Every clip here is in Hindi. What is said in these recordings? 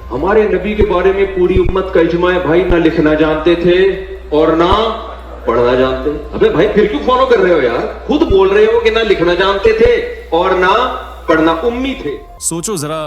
हमारे नबी के बारे में पूरी उम्मत का इजमा है भाई, ना लिखना जानते थे और ना पढ़ना जानते। अबे भाई फिर क्यों फॉलो कर रहे हो यार? खुद बोल रहे हो कि ना लिखना जानते थे और ना पढ़ना, उम्मी थे। सोचो जरा,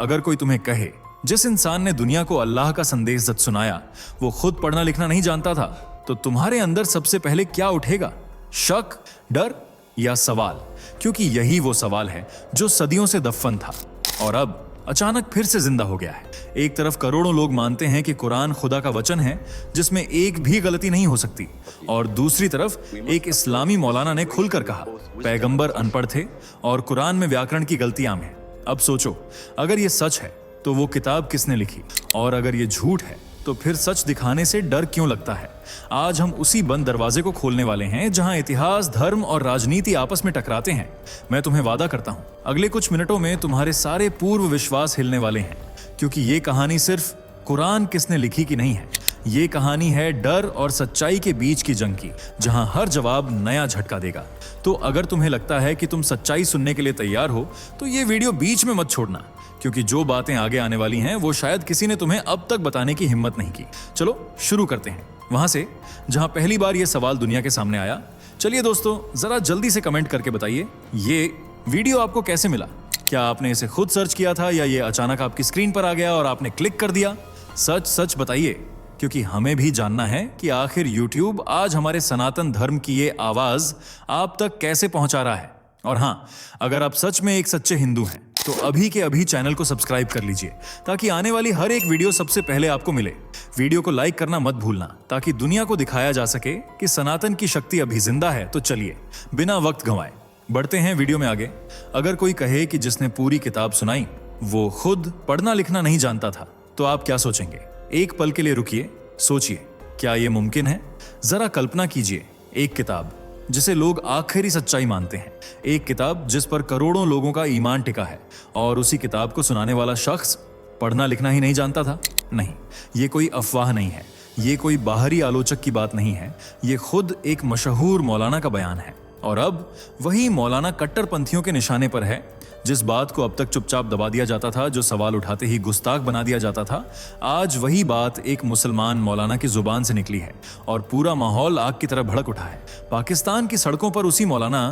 अगर कोई तुम्हें कहे जिस इंसान ने दुनिया को अल्लाह का संदेश जब सुनाया वो खुद पढ़ना लिखना नहीं जानता था, तो तुम्हारे अंदर सबसे पहले क्या उठेगा? शक, डर या सवाल? क्योंकि यही वो सवाल है जो सदियों से दफन था और अब अचानक फिर से जिंदा हो गया है। एक तरफ करोड़ों लोग मानते हैं कि कुरान खुदा का वचन है जिसमें एक भी गलती नहीं हो सकती, और दूसरी तरफ एक इस्लामी मौलाना ने खुलकर कहा पैगंबर अनपढ़ थे और कुरान में व्याकरण की गलतियां हैं। अब सोचो, अगर ये सच है तो वो किताब किसने लिखी, और अगर ये झूठ है तो फिर सच दिखाने से डर क्यों लगता है? आज हम उसी बंद दरवाजे को खोलने वाले हैं जहां इतिहास, धर्म और राजनीति आपस में टकराते हैं। मैं तुम्हें वादा करता हूं, अगले कुछ मिनटों में तुम्हारे सारे पूर्व विश्वास हिलने वाले हैं, क्योंकि ये कहानी सिर्फ कुरान किसने लिखी की नहीं है, ये कहानी है डर और सच्चाई के बीच की जंग की, जहां हर जवाब नया झटका देगा। तो अगर तुम्हें लगता है कि तुम सच्चाई सुनने के लिए तैयार हो तो ये वीडियो बीच में मत छोड़ना, क्योंकि जो बातें आगे आने वाली हैं वो शायद किसी ने तुम्हें अब तक बताने की हिम्मत नहीं की। चलो शुरू करते हैं वहां से जहां पहली बार ये सवाल दुनिया के सामने आया। चलिए दोस्तों, जरा जल्दी से कमेंट करके बताइए ये वीडियो आपको कैसे मिला। क्या आपने इसे खुद सर्च किया था या ये अचानक आपकी स्क्रीन पर आ गया और आपने क्लिक कर दिया? सच सच बताइए, क्योंकि हमें भी जानना है कि आखिर YouTube आज हमारे सनातन धर्म की ये आवाज आप तक कैसे पहुंचा रहा है। और हां, अगर आप सच में एक सच्चे हिंदू हैं तो अभी के अभी चैनल को सब्सक्राइब कर लीजिए, ताकि आने वाली हर एक वीडियो सबसे पहले आपको मिले। वीडियो को लाइक करना मत भूलना, ताकि दुनिया को दिखाया जा सके कि सनातन की शक्ति अभी जिंदा है। तो चलिए बिना वक्त गंवाए बढ़ते हैं वीडियो में आगे। अगर कोई कहे कि जिसने पूरी किताब सुनाई वो खुद पढ़ना लिखना नहीं जानता था, तो आप क्या सोचेंगे? एक पल के लिए रुकिए, सोचिए, क्या ये मुमकिन है? जरा कल्पना कीजिए, एक किताब जिसे लोग आखिरी सच्चाई मानते हैं, एक किताब जिस पर करोड़ों लोगों का ईमान टिका है, और उसी किताब को सुनाने वाला शख्स पढ़ना लिखना ही नहीं जानता था। नहीं, ये कोई अफवाह नहीं है, ये कोई बाहरी आलोचक की बात नहीं है, ये खुद एक मशहूर मौलाना का बयान है। और अब वही मौलाना कट्टरपंथियों के निशाने पर है। जिस बात को अब तक चुपचाप दबा दिया जाता था, जो सवाल उठाते ही गुस्ताख बना दिया जाता था, आज वही बात एक मुसलमान मौलाना की जुबान से निकली है और पूरा माहौल आग की तरह भड़क उठा है। पाकिस्तान की सड़कों पर उसी मौलाना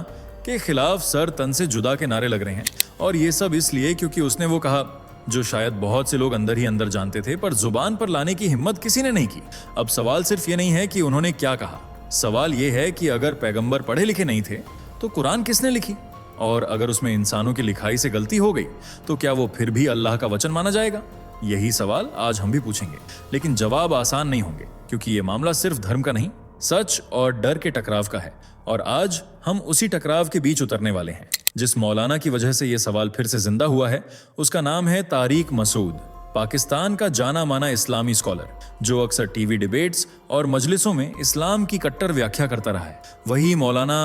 के खिलाफ सर तन से जुदा के नारे लग रहे हैं, और ये सब इसलिए क्योंकि उसने वो कहा जो शायद बहुत से लोग अंदर ही अंदर जानते थे, पर जुबान पर लाने की हिम्मत किसी ने नहीं की। अब सवाल सिर्फ ये नहीं है कि उन्होंने क्या कहा, सवाल ये है कि अगर पैगंबर पढ़े लिखे नहीं थे तो कुरान किसने लिखी, और अगर उसमें इंसानों की लिखाई से गलती हो गई तो क्या वो फिर भी अल्लाह का वचन माना जाएगा? यही सवाल आज हम भी पूछेंगे, लेकिन जवाब आसान नहीं होंगे, क्योंकि ये मामला सिर्फ धर्म का नहीं, सच और डर के टकराव का है। और आज हम उसी टकराव के बीच उतरने वाले हैं। जिस मौलाना की वजह से ये सवाल फिर से जिंदा हुआ है उसका नाम है तारिक मसूद, पाकिस्तान का जाना माना इस्लामी स्कॉलर, जो अक्सर टीवी डिबेट्स और मजलिसों में इस्लाम की कट्टर व्याख्या करता रहा है। वही मौलाना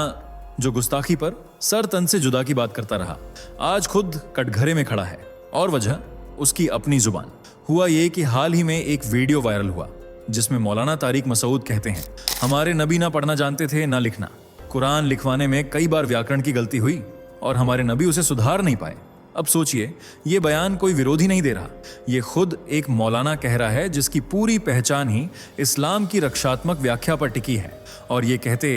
जो गुस्ताखी पर सर तन से जुदा की बात करता रहा, आज खुद कटघरे में खड़ा है, और वजह उसकी अपनी जुबान। हुआ ये कि हाल ही में एक वीडियो वायरल हुआ जिसमें मौलाना तारिक मसूद कहते हैं हमारे नबी ना पढ़ना जानते थे ना लिखना, कुरान लिखवाने में कई बार व्याकरण की गलती हुई और हमारे नबी उसे सुधार नहीं पाए। अब सोचिए, ये बयान कोई विरोधी नहीं दे रहा, ये खुद एक मौलाना कह रहा है जिसकी पूरी पहचान ही इस्लाम की रक्षात्मक व्याख्या पर टिकी है। और ये कहते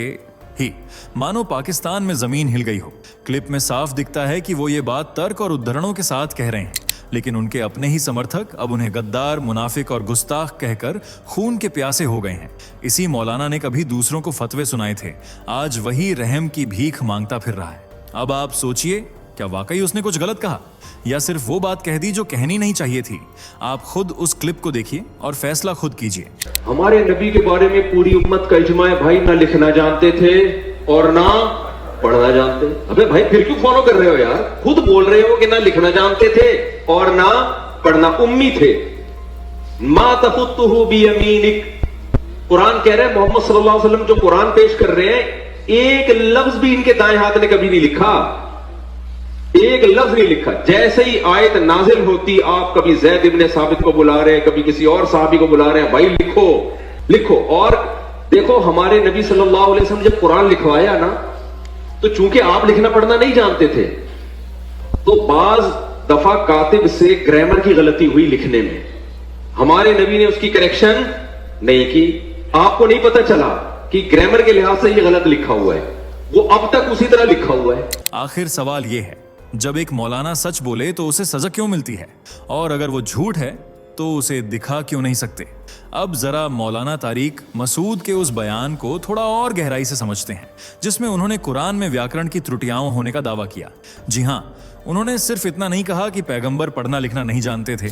ही मानो पाकिस्तान में जमीन हिल गई हो। क्लिप में साफ दिखता है कि वो ये बात तर्क और उद्धरणों के साथ कह रहे हैं, लेकिन उनके अपने ही समर्थक अब उन्हें गद्दार, मुनाफिक और गुस्ताख कहकर खून के प्यासे हो गए हैं। इसी मौलाना ने कभी दूसरों को फतवे सुनाए थे, आज वही रहम की भीख मांगता फिर रहा है। अब आप सोचिए, क्या वाकई उसने कुछ गलत कहा या सिर्फ वो बात कह दी जो कहनी नहीं चाहिए थी? आप खुद उस क्लिप को देखिए और फैसला खुद कीजिए। हमारे नबी के बारे में पूरी उम्मत का इजमा है भाई, ना लिखना जानते थे और ना पढ़ना जानते। अबे भाई फिर क्यों फॉलो कर रहे हो यार? खुद बोल रहे हो कि ना लिखना जानते थे और ना पढ़ना, उम्मी थे। मा तखुत्तुहु बियमीनिक, कुरान कह रहे हैं मोहम्मद सल्लल्लाहु अलैहि वसल्लम जो कुरान पेश कर रहे हैं, एक लफ्ज भी इनके दाएं हाथ ने कभी नहीं लिखा, एक लफ्ज नहीं लिखा। जैसे ही आयत नाजिल होती, आप कभी जैद इब्ने साबित को बुला रहे हैं, कभी किसी और साहबी को बुला रहे हैं, भाई लिखो लिखो। और देखो, हमारे नबी सल्लल्लाहु अलैहि वसल्लम जब कुरान लिखवाया ना, तो चूंकि आप लिखना पढ़ना नहीं जानते थे, तो बाज दफा कातिब से ग्रामर की गलती हुई लिखने में, हमारे नबी ने उसकी करेक्शन नहीं की। आपको नहीं पता चला कि ग्रामर के लिहाज से ये गलत लिखा हुआ है, वो अब तक उसी तरह लिखा हुआ है। आखिर सवाल ये है, जब एक मौलाना सच बोले तो उसे सजा क्यों मिलती है, और अगर वो झूठ है तो उसे दिखा क्यों नहीं सकते? अब जरा मौलाना तारिक मसूद के उस बयान को थोड़ा और गहराई से समझते हैं, जिसमें उन्होंने कुरान में व्याकरण की त्रुटियां होने का दावा किया। जी हाँ, उन्होंने सिर्फ इतना नहीं कहा कि पैगंबर पढ़ना लिखना नहीं जानते थे,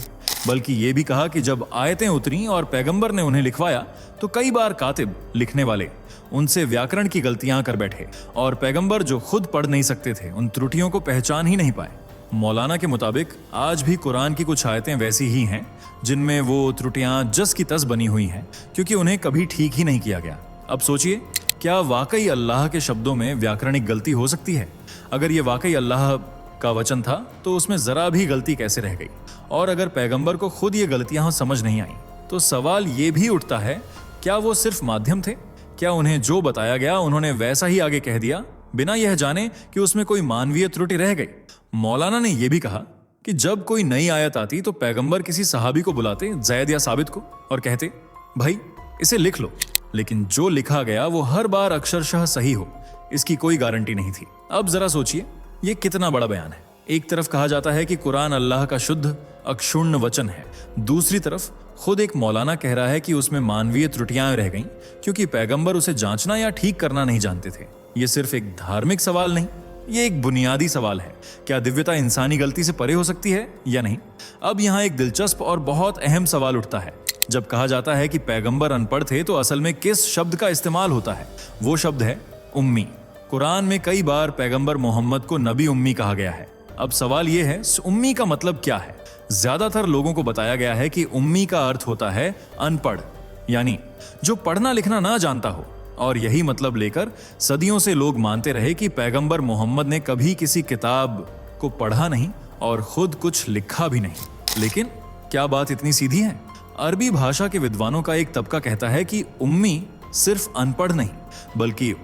बल्कि ये भी कहा कि जब आयतें उतरी और पैगंबर ने उन्हें लिखवाया तो कई बार कातिब लिखने वाले उनसे व्याकरण की गलतियां कर बैठे, और पैगंबर जो खुद पढ़ नहीं सकते थे उन त्रुटियों को पहचान ही नहीं पाए। मौलाना के मुताबिक आज भी कुरान की कुछ आयतें वैसी ही हैं जिनमें वो त्रुटियां जस की तस बनी हुई हैं, क्योंकि उन्हें कभी ठीक ही नहीं किया गया। अब सोचिए, क्या वाकई अल्लाह के शब्दों में व्याकरणिक गलती हो सकती है? अगर ये वाकई अल्लाह का वचन था तो उसमें जरा भी गलती कैसे रह गई? और अगर पैगंबर को खुद ये गलतियां समझ नहीं आई तो सवाल ये भी उठता है, क्या वो सिर्फ माध्यम थे? क्या उन्हें जो बताया गया उन्होंने वैसा ही आगे कह दिया, बिना यह जाने कि उसमें कोई मानवीय त्रुटि रह गई? मौलाना ने यह भी कहा कि जब कोई नई आयत आती तो पैगंबर किसी सहाबी को बुलाते, जैद या साबित को, और कहते, भाई इसे लिख लो। लेकिन जो लिखा गया वो हर बार अक्षरशः सही हो, इसकी कोई गारंटी नहीं थी। अब जरा सोचिए, ये कितना बड़ा बयान है। एक तरफ कहा जाता है कि कुरान अल्लाह का शुद्ध अक्षुण्ण वचन है, दूसरी तरफ खुद एक मौलाना कह रहा है कि उसमें मानवीय त्रुटियां रह गईं क्योंकि पैगंबर उसे जांचना या ठीक करना नहीं जानते थे। ये सिर्फ एक धार्मिक सवाल नहीं, ये एक बुनियादी सवाल है, क्या दिव्यता इंसानी गलती से परे हो सकती है या नहीं? अब यहाँ एक दिलचस्प और बहुत अहम सवाल उठता है। जब कहा जाता है कि पैगंबर अनपढ़ थे तो असल में किस शब्द का इस्तेमाल होता है? वो शब्द है उम्मी। कुरान में कई बार पैगंबर मोहम्मद को नबी उम्मी कहा गया है। अब सवाल यह है, उम्मी का मतलब क्या है? ज्यादातर लोगों को बताया गया है कि उम्मी का अर्थ होता है अनपढ़, यानी जो पढ़ना लिखना ना जानता हो। और यही मतलब लेकर सदियों से लोग मानते रहे कि पैगंबर मोहम्मद ने कभी किसी किताब को पढ़ा नहीं और खुद कुछ लिखा भी नहीं। लेकिन क्या बात इतनी सीधी है? अरबी भाषा के विद्वानों का एक तबका कहता है कि उम्मी सिर्फ अनपढ़ नहीं, बल्कि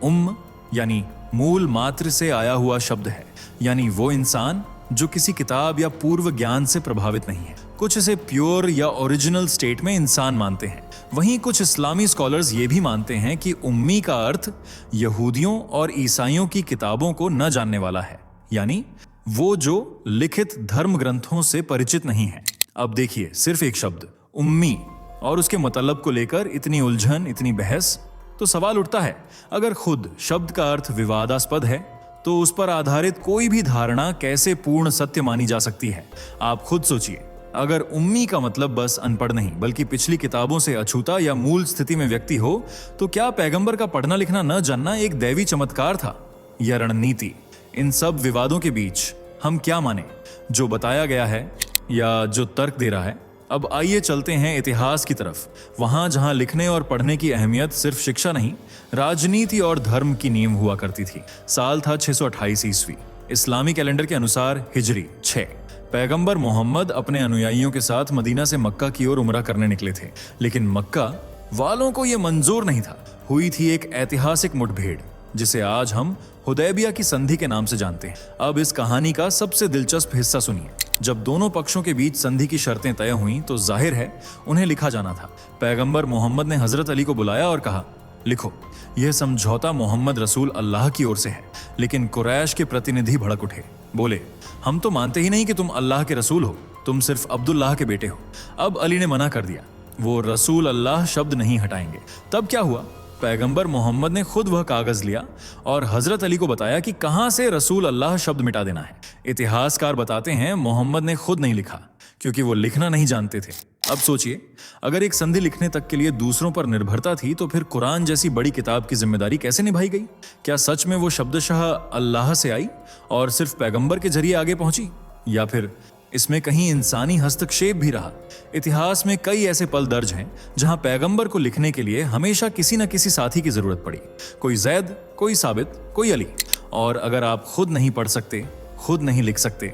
यानी मूल मात्र से आया हुआ शब्द है, यानी वो इंसान जो किसी किताब या पूर्व ज्ञान से प्रभावित नहीं है। कुछ इसे प्योर या ओरिजिनल स्टेट में इंसान मानते हैं। वहीं कुछ इस्लामी स्कॉलर्स ये भी मानते हैं कि उम्मी का अर्थ यहूदियों और ईसाइयों की किताबों को न जानने वाला है, यानी वो जो लिखित धर्म ग्रंथों से परिचित नहीं है। अब देखिए, सिर्फ एक शब्द उम्मी और उसके मतलब को लेकर इतनी उलझन, इतनी बहस, तो सवाल उठता है, अगर खुद शब्द का अर्थ विवादास्पद है तो उस पर आधारित कोई भी धारणा कैसे पूर्ण सत्य मानी जा सकती है? आप खुद सोचिए, अगर उम्मी का मतलब बस अनपढ़ नहीं बल्कि पिछली किताबों से अछूता या मूल स्थिति में व्यक्ति हो, तो क्या पैगंबर का पढ़ना लिखना न जानना एक दैवी चमत्कार था या रणनीति? इन सब विवादों के बीच हम क्या माने, जो बताया गया है या जो तर्क दे रहा है? अब आइए चलते हैं इतिहास की तरफ, वहां जहां लिखने और पढ़ने की अहमियत सिर्फ शिक्षा नहीं, राजनीति और धर्म की नींव हुआ करती थी। साल था 628 ईस्वी, इस्लामी कैलेंडर के अनुसार हिजरी 6। पैगंबर मोहम्मद अपने अनुयायियों के साथ मदीना से मक्का की ओर उमरा करने निकले थे, लेकिन मक्का वालों को यह मंजूर नहीं था। हुई थी एक ऐतिहासिक मुठभेड़ जिसे आज हम हुदैबिया की संधि के नाम से जानते हैं। अब इस कहानी का सबसे दिलचस्प हिस्सा सुनिए। जब दोनों पक्षों के बीच संधि की शर्तें तय हुईं तो जाहिर है उन्हें लिखा जाना था। पैगंबर मोहम्मद ने हजरत अली को बुलाया और कहा, लिखो, यह समझौता मोहम्मद रसूल अल्लाह की ओर से है। लेकिन कुरैश के प्रतिनिधि भड़क उठे, बोले, हम तो मानते ही नहीं कि तुम अल्लाह के रसूल हो, तुम सिर्फ अब्दुल्लाह के बेटे हो। अब अली ने मना कर दिया, वो रसूल अल्लाह शब्द नहीं हटाएंगे। तब क्या हुआ? पैगंबर मोहम्मद ने खुद वह कागज लिया और हजरत अली को बताया कि कहां से रसूल अल्लाह शब्द मिटा देना है। इतिहासकार बताते हैं मोहम्मद ने खुद नहीं लिखा क्योंकि वो लिखना नहीं जानते थे। अब सोचिए, अगर एक संधि लिखने तक के लिए दूसरों पर निर्भरता थी तो फिर कुरान जैसी बड़ी किताब की जिम्मेदारी कैसे निभाई गई? क्या सच में वो शब्दशः अल्लाह से आई और सिर्फ पैगंबर के जरिए आगे पहुंची, या फिर इसमें कहीं इंसानी हस्तक्षेप भी रहा? इतिहास में कई ऐसे पल दर्ज हैं जहां पैगंबर को लिखने के लिए हमेशा किसी न किसी साथी की जरूरत पड़ी, कोई जैद, कोई साबित, कोई अली। और अगर आप खुद नहीं पढ़ सकते, खुद नहीं लिख सकते,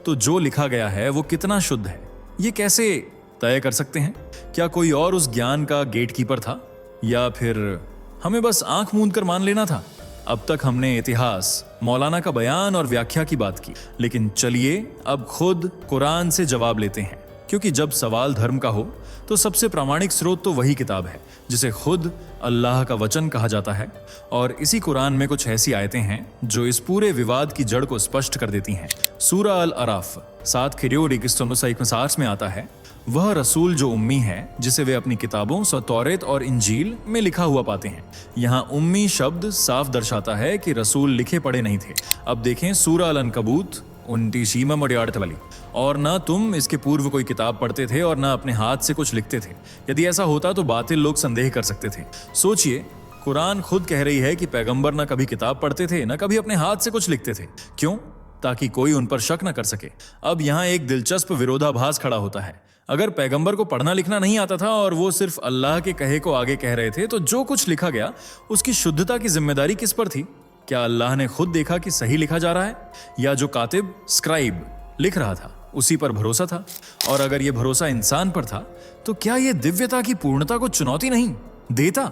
तो जो लिखा गया है वो कितना शुद्ध है, ये कैसे तय कर सकते हैं? क्या कोई और उस ज्ञान का गेटकीपर था, या फिर हमें बस आंख मूंद कर मान लेना था? अब तक हमने इतिहास, मौलाना का बयान और व्याख्या की बात की, लेकिन चलिए अब खुद कुरान से जवाब लेते हैं, क्योंकि जब सवाल धर्म का हो तो सबसे प्रामाणिक स्रोत तो वही किताब है जिसे खुद अल्लाह का वचन कहा जाता है। और इसी कुरान में कुछ ऐसी आयतें हैं जो इस पूरे विवाद की जड़ को स्पष्ट कर देती हैं। सूरा अल अराफ 7 में आता है, वह रसूल जो उम्मी है जिसे वे अपनी किताबों तौरेत और इंजील में लिखा हुआ पाते हैं। यहाँ उम्मी शब्द साफ दर्शाता है कि रसूल लिखे पढ़े नहीं थे। अब देखें सूरा अल अनकबूत 29 वाली। और ना तुम इसके पूर्व कोई किताब पढ़ते थे और ना अपने हाथ से कुछ लिखते थे। यदि ऐसा होता तो बातिल लोग संदेह कर सकते थे। सोचिए, कुरान खुद कह रही है कि पैगंबर ना कभी किताब पढ़ते थे ना कभी अपने हाथ से कुछ लिखते थे। क्यों? ताकि कोई उन पर शक न कर सके। अब यहाँ एक दिलचस्प विरोधाभास खड़ा होता है। अगर पैगंबर को पढ़ना लिखना नहीं आता था और वो सिर्फ अल्लाह के कहे को आगे कह रहे थे, तो जो कुछ लिखा गया उसकी शुद्धता की जिम्मेदारी किस पर थी? क्या अल्लाह ने खुद देखा कि सही लिखा जा रहा है, या जो कातिब स्क्राइब लिख रहा था उसी पर भरोसा था? और अगर यह भरोसा इंसान पर था तो क्या यह दिव्यता की पूर्णता को चुनौती नहीं देता?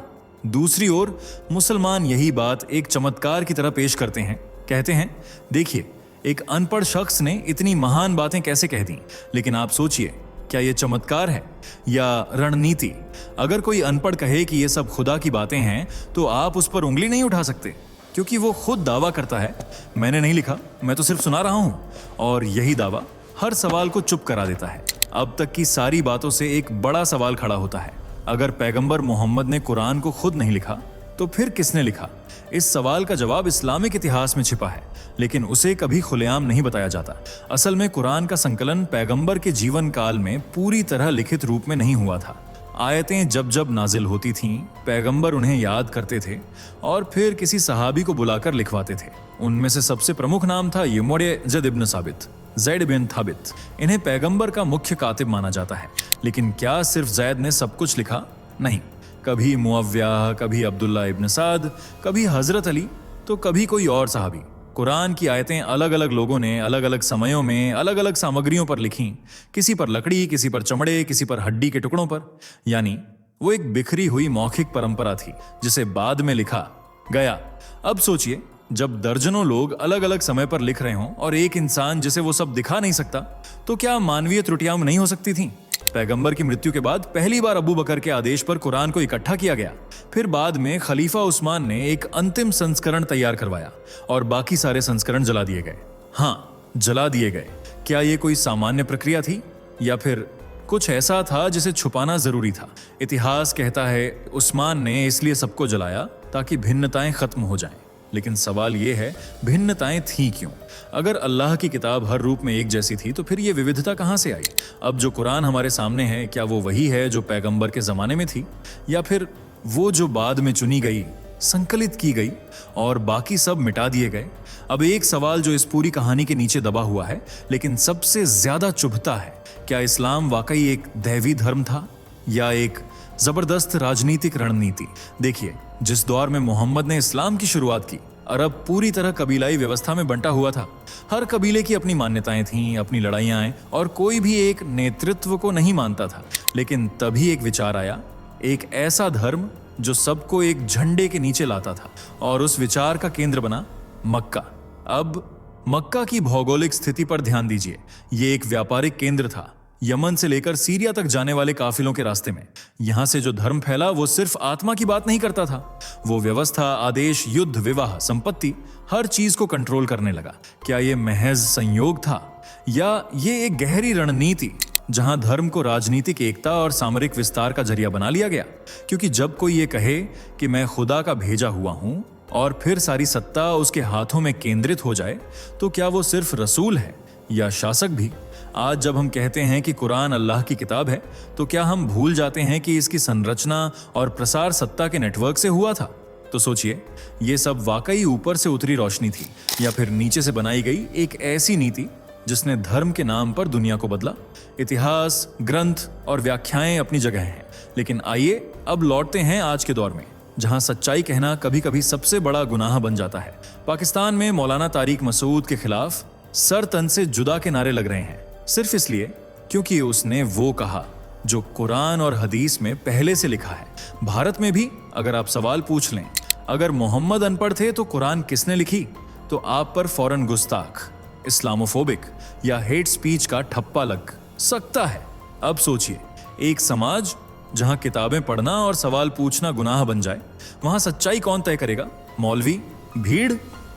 दूसरी ओर मुसलमान यही बात एक चमत्कार की तरह पेश करते हैं। कहते हैं, देखिए एक अनपढ़ शख्स ने इतनी महान बातें कैसे कह दी। लेकिन आप सोचिए, क्या यह चमत्कार है या रणनीति? अगर कोई अनपढ़ कहे कि यह सब खुदा की बातें हैं तो आप उस पर उंगली नहीं उठा सकते, क्योंकि वो खुद दावा करता है, मैंने नहीं लिखा, मैं तो सिर्फ सुना रहा हूं। और यही दावा हर सवाल को चुप करा देता है। अब तक की सारी बातों से एक बड़ा सवाल खड़ा होता है, अगर पैगंबर मोहम्मद ने कुरान को खुद नहीं लिखा तो फिर किसने लिखा? इस सवाल का जवाब इस्लामिक इतिहास में छिपा है, लेकिन उसे कभी खुलेआम नहीं बताया जाता। असल में कुरान का संकलन पैगंबर के जीवन काल में पूरी तरह लिखित रूप में नहीं हुआ था। आयतें जब जब नाजिल होती थीं, पैगंबर उन्हें याद करते थे और फिर किसी सहाबी को बुलाकर लिखवाते थे। उनमें से सबसे प्रमुख नाम था यमुरे ज़ैद बिन थाबित। इन्हें पैगंबर का मुख्य कातिब माना जाता है। लेकिन क्या सिर्फ ज़ैद ने सब कुछ लिखा? नहीं, कभी मुअव्विया, कभी अब्दुल्ला इब्न साद, कभी हजरत अली, तो कभी कोई और सहाबी। कुरान की आयतें अलग अलग लोगों ने अलग अलग समयों में अलग अलग सामग्रियों पर लिखी। किसी पर लकड़ी, किसी पर चमड़े, किसी पर हड्डी के टुकड़ों पर। यानी वो एक बिखरी हुई मौखिक परंपरा थी जिसे बाद में लिखा गया। अब सोचिए, जब दर्जनों लोग अलग अलग समय पर लिख रहे हों और एक इंसान जिसे वो सब दिखा नहीं सकता, तो क्या मानवीय त्रुटियां नहीं हो सकती थीं? पैगंबर की मृत्यु के बाद पहली बार अबू बकर के आदेश पर कुरान को इकट्ठा किया गया। फिर बाद में खलीफा उस्मान ने एक अंतिम संस्करण तैयार करवाया और बाकी सारे संस्करण जला दिए गए। हाँ, जला दिए गए। क्या ये कोई सामान्य प्रक्रिया थी या फिर कुछ ऐसा था जिसे छुपाना जरूरी था? इतिहास कहता है उस्मान ने इसलिए सबको जलाया ताकि भिन्नताएं खत्म हो जाएं। लेकिन सवाल यह है, भिन्नताएं थी क्यों? अगर अल्लाह की किताब हर रूप में एक जैसी थी तो फिर ये विविधता कहां से आई? अब जो कुरान हमारे सामने है, क्या वो वही है जो पैगंबर के जमाने में थी, या फिर वो जो बाद में चुनी गई, संकलित की गई और बाकी सब मिटा दिए गए? अब एक सवाल जो इस पूरी कहानी के नीचे दबा हुआ है लेकिन सबसे ज्यादा चुभता है, क्या इस्लाम वाकई एक दैवी धर्म था या एक जबरदस्त राजनीतिक रणनीति? देखिए, जिस दौर में मोहम्मद ने इस्लाम की शुरुआत की, अरब पूरी तरह कबीलाई व्यवस्था में बंटा हुआ था। हर कबीले की अपनी मान्यताएं थीं, अपनी लड़ाइयां, और कोई भी एक नेतृत्व को नहीं मानता था। लेकिन तभी एक विचार आया, एक ऐसा धर्म जो सबको एक झंडे के नीचे लाता था, और उस विचार का केंद्र बना मक्का। अब मक्का की भौगोलिक स्थिति पर ध्यान दीजिए। ये एक व्यापारिक केंद्र था, यमन से लेकर सीरिया तक जाने वाले काफिलों के रास्ते में। यहां से जो धर्म फैला वो सिर्फ आत्मा की बात नहीं करता था, वो व्यवस्था, आदेश, युद्ध, विवाह, संपत्ति, हर चीज को कंट्रोल करने लगा। क्या ये महज संयोग था या ये एक गहरी रणनीति जहां धर्म को राजनीतिक एकता और सामरिक विस्तार का जरिया बना लिया गया? क्योंकि जब कोई ये कहे कि मैं खुदा का भेजा हुआ हूं और फिर सारी सत्ता उसके हाथों में केंद्रित हो जाए, तो क्या वो सिर्फ रसूल है या शासक भी? आज जब हम कहते हैं कि कुरान अल्लाह की किताब है, तो क्या हम भूल जाते हैं कि इसकी संरचना और प्रसार सत्ता के नेटवर्क से हुआ था? तो सोचिए, ये सब वाकई ऊपर से उतरी रोशनी थी या फिर नीचे से बनाई गई एक ऐसी नीति जिसने धर्म के नाम पर दुनिया को बदला? इतिहास, ग्रंथ और व्याख्याएं अपनी जगह हैं, लेकिन आइए अब लौटते हैं आज के दौर में, जहां सच्चाई कहना कभी कभी सबसे बड़ा गुनाह बन जाता है। पाकिस्तान में मौलाना तारिक मसूद के खिलाफ सर तन से जुदा के नारे लग रहे हैं, सिर्फ इसलिए क्योंकि उसने वो कहा जो कुरान और हदीस में पहले से लिखा है। भारत में भी अगर आप सवाल पूछ लें, अगर मोहम्मद अनपढ़ थे तो कुरान किसने लिखी? तो आप पर फौरन गुस्ताख, इस्लामोफोबिक या हेट स्पीच का ठप्पा लग सकता है। अब सोचिए, एक समाज जहां किताबें पढ़ना और सवाल पूछना गुनाह बन जाए, वहां सच्चाई कौन तय करेगा? मौलवी, भीड़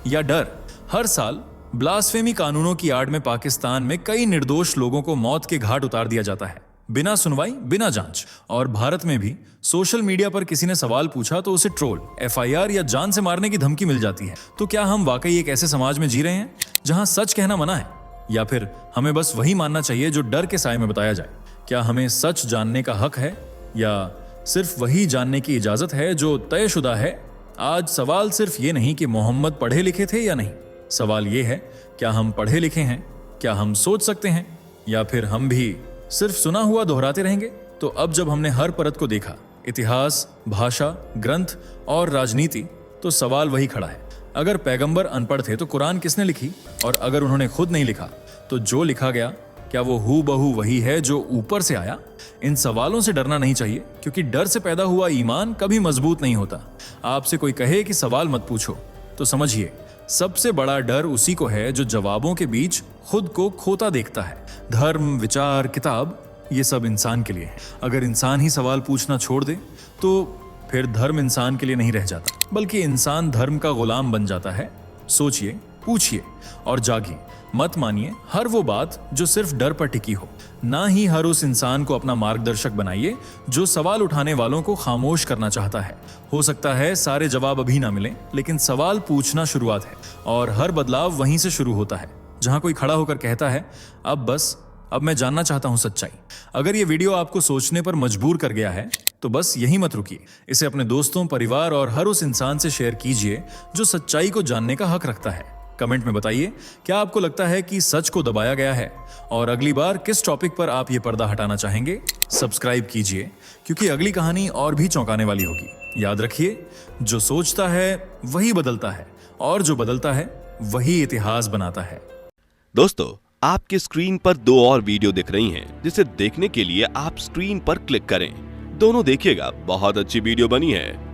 या डर? हर साल ब्लास्फेमी कानूनों की आड़ में पाकिस्तान में कई निर्दोष लोगों को मौत के घाट उतार दिया जाता है, बिना सुनवाई, बिना जांच। और भारत में भी सोशल मीडिया पर किसी ने सवाल पूछा तो उसे ट्रोल, एफआईआर या जान से मारने की धमकी मिल जाती है। तो क्या हम वाकई एक ऐसे समाज में जी रहे हैं जहां सच कहना मना है, या फिर हमें बस वही मानना चाहिए जो डर के साए में बताया जाए? क्या हमें सच जानने का हक है या सिर्फ वही जानने की इजाजत है जो तयशुदा है? आज सवाल सिर्फ ये नहीं कि मोहम्मद पढ़े लिखे थे या नहीं, सवाल ये है, क्या हम पढ़े लिखे हैं? क्या हम सोच सकते हैं? या फिर हम भी सिर्फ सुना हुआ दोहराते रहेंगे? तो अब जब हमने हर परत को देखा, इतिहास, भाषा, ग्रंथ और राजनीति, तो सवाल वही खड़ा है। अगर पैगंबर अनपढ़ थे तो कुरान किसने लिखी? और अगर उन्होंने खुद नहीं लिखा तो जो लिखा गया, क्या वो हूबहू वही है जो ऊपर से आया? इन सवालों से डरना नहीं चाहिए, क्योंकि डर से पैदा हुआ ईमान कभी मजबूत नहीं होता। आपसे कोई कहे कि सवाल मत पूछो, तो समझिए, सबसे बड़ा डर उसी को है जो जवाबों के बीच खुद को खोता देखता है। धर्म, विचार, किताब, ये सब इंसान के लिए है। अगर इंसान ही सवाल पूछना छोड़ दे तो फिर धर्म इंसान के लिए नहीं रह जाता, बल्कि इंसान धर्म का गुलाम बन जाता है। सोचिए, पूछिए और जागिए। मत मानिए हर वो बात जो सिर्फ डर पर टिकी हो। ना ही हर उस इंसान को अपना मार्गदर्शक बनाइए जो सवाल उठाने वालों को खामोश करना चाहता है। हो सकता है सारे जवाब अभी ना मिलें, लेकिन सवाल पूछना शुरुआत है, और हर बदलाव वहीं से शुरू होता है जहां कोई खड़ा होकर कहता है, अब मैं जानना चाहता हूं सच्चाई। अगर ये वीडियो आपको सोचने पर मजबूर कर गया है तो बस यही मत रुकिए। इसे अपने दोस्तों, परिवार और हर उस इंसान से शेयर कीजिए जो सच्चाई को जानने का हक रखता है। कमेंट में बताइए, क्या आपको लगता है कि सच को दबाया गया है? और अगली बार किस टॉपिक पर आप ये पर्दा हटाना चाहेंगे? सब्सक्राइब कीजिए, क्योंकि अगली कहानी और भी चौंकाने वाली होगी। याद रखिए, जो सोचता है वही बदलता है, और जो बदलता है वही इतिहास बनाता है। दोस्तों, आपके स्क्रीन पर 2 और वीडियो दिख रही हैं, जिसे देखने के लिए आप स्क्रीन पर क्लिक करें। दोनों देखिएगा, बहुत अच्छी वीडियो बनी है।